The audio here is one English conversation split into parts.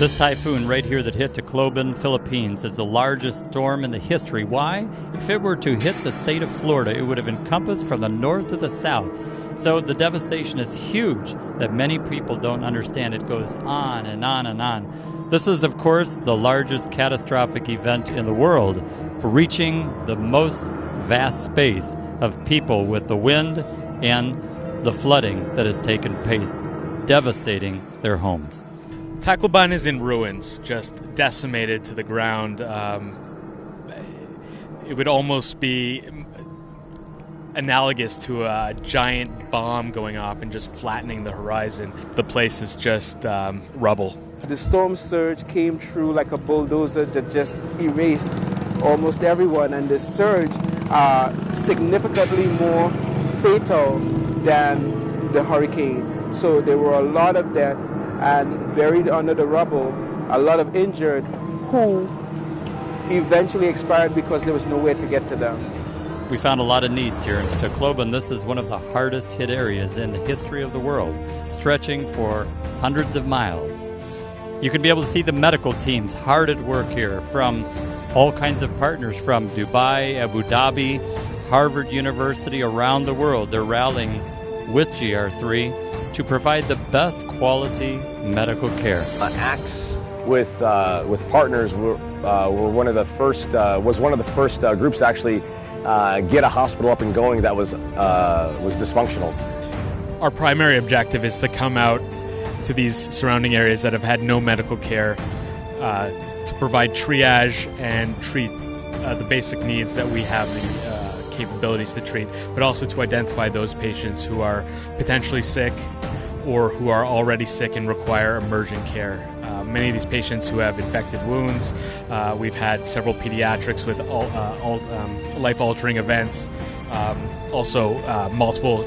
This typhoon right here that hit Tacloban, Philippines is the largest storm in the history. Why? If it were to hit the state of Florida, it would have encompassed from the north to the south. So the devastation is huge that many people don't understand. It goes on and on and on. This is, of course, the largest catastrophic event in the world for reaching the most vast space of people with the wind and the flooding that has taken place, devastating their homes. Tacloban is in ruins, just decimated to the ground. It would almost be analogous to a giant bomb going off and just flattening the horizon. The place is just rubble. The storm surge came through like a bulldozer that just erased almost everyone, and the surge significantly more fatal than the hurricane. So there were a lot of deaths, and buried under the rubble, a lot of injured who eventually expired because there was nowhere to get to them. We found a lot of needs here in Tacloban. This is one of the hardest hit areas in the history of the world, stretching for hundreds of miles. You can be able to see the medical teams hard at work here from all kinds of partners from Dubai, Abu Dhabi, Harvard University, around the world. They're rallying with GR3 to provide the best quality medical care. ACTS with partners were one of the first groups to actually get a hospital up and going that was dysfunctional. Our primary objective is to come out to these surrounding areas that have had no medical care, to provide triage and treat the basic needs that we have the capabilities to treat, but also to identify those patients who are potentially sick or who are already sick and require emergent care. Many of these patients who have infected wounds, we've had several pediatrics with life-altering events, also multiple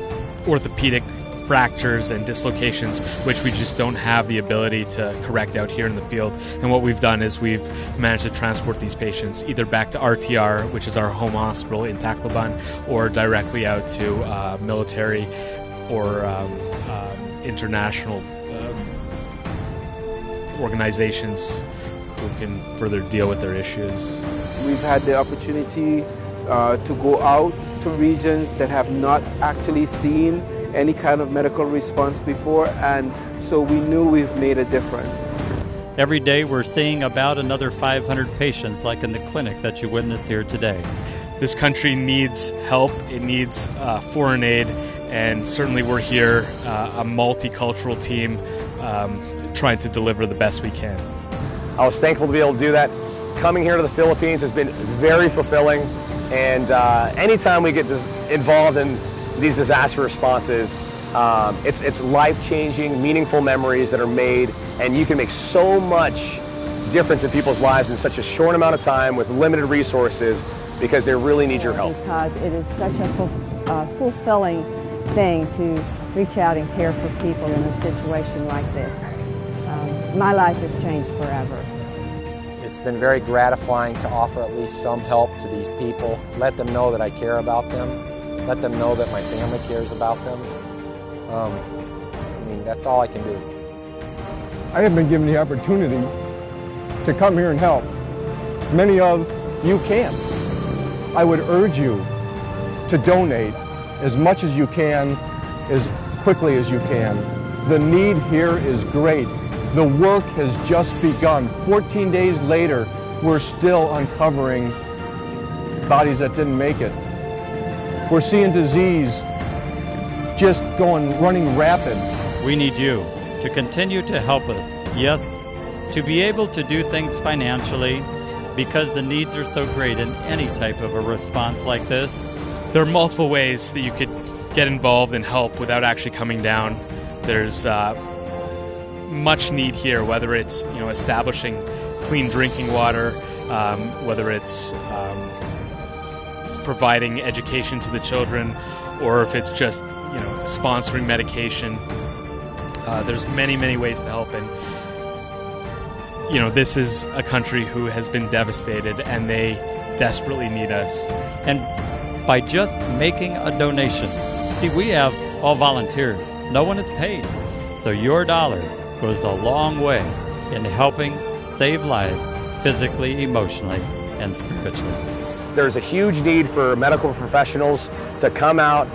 orthopedic fractures and dislocations, which we just don't have the ability to correct out here in the field. And what we've done is we've managed to transport these patients either back to RTR, which is our home hospital in Tacloban, or directly out to military or international organizations who can further deal with their issues. We've had the opportunity to go out to regions that have not actually seen any kind of medical response before, and so we knew we've made a difference. Every day we're seeing about another 500 patients, like in the clinic that you witness here today. This country needs help, it needs foreign aid, and certainly we're here, a multicultural team, trying to deliver the best we can. I was thankful to be able to do that. Coming here to the Philippines has been very fulfilling, and anytime we get involved in these disaster responses, it's life-changing, meaningful memories that are made, and you can make so much difference in people's lives in such a short amount of time with limited resources, because they really need your help. Because it is such a fulfilling thing to reach out and care for people in a situation like this. My life has changed forever. It's been very gratifying to offer at least some help to these people, let them know that I care about them, let them know that my family cares about them. I mean, that's all I can do. I have been given the opportunity to come here and help. Many of you can't. I would urge you to donate as much as you can, as quickly as you can. The need here is great. The work has just begun. 14 days later, we're still uncovering bodies that didn't make it. We're seeing disease just running rapid. We need you to continue to help us. Yes, to be able to do things financially, because the needs are so great in any type of a response like this. There are multiple ways that you could get involved and help without actually coming down. There's much need here, whether it's establishing clean drinking water, whether it's providing education to the children, or if it's just sponsoring medication. There's many ways to help, and this is a country who has been devastated, and they desperately need us. And by just making a donation, see, we have all volunteers. No one is paid. So your dollar goes a long way in helping save lives physically, emotionally, and spiritually. There's a huge need for medical professionals to come out.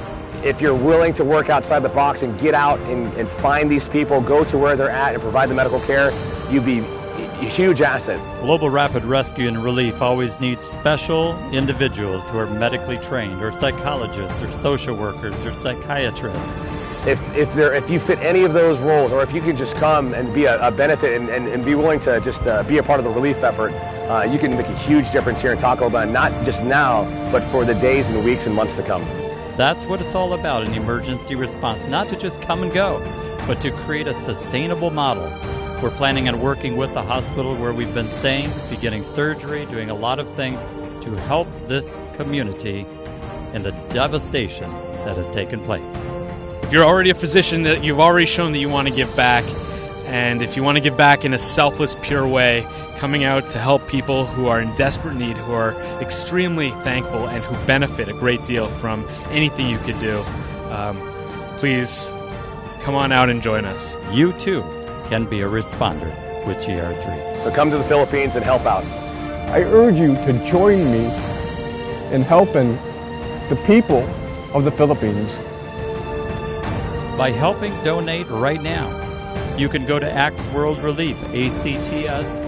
If you're willing to work outside the box and get out and find these people, go to where they're at and provide the medical care, you'd be a huge asset. Global Rapid Rescue and Relief always needs special individuals who are medically trained, or psychologists, or social workers, or psychiatrists. If you fit any of those roles, or if you can just come and be a benefit and be willing to just be a part of the relief effort, you can make a huge difference here in Taco Bell, not just now, but for the days and weeks and months to come. That's what it's all about in emergency response, not to just come and go, but to create a sustainable model. We're planning on working with the hospital where we've been staying, beginning surgery, doing a lot of things to help this community in the devastation that has taken place. If you're already a physician, that you've already shown that you want to give back, and if you want to give back in a selfless, pure way, coming out to help people who are in desperate need, who are extremely thankful, and who benefit a great deal from anything you could do, please come on out and join us. You too can be a responder with GR3. So come to the Philippines and help out. I urge you to join me in helping the people of the Philippines. By helping donate right now, you can go to Acts World Relief, actswr.org.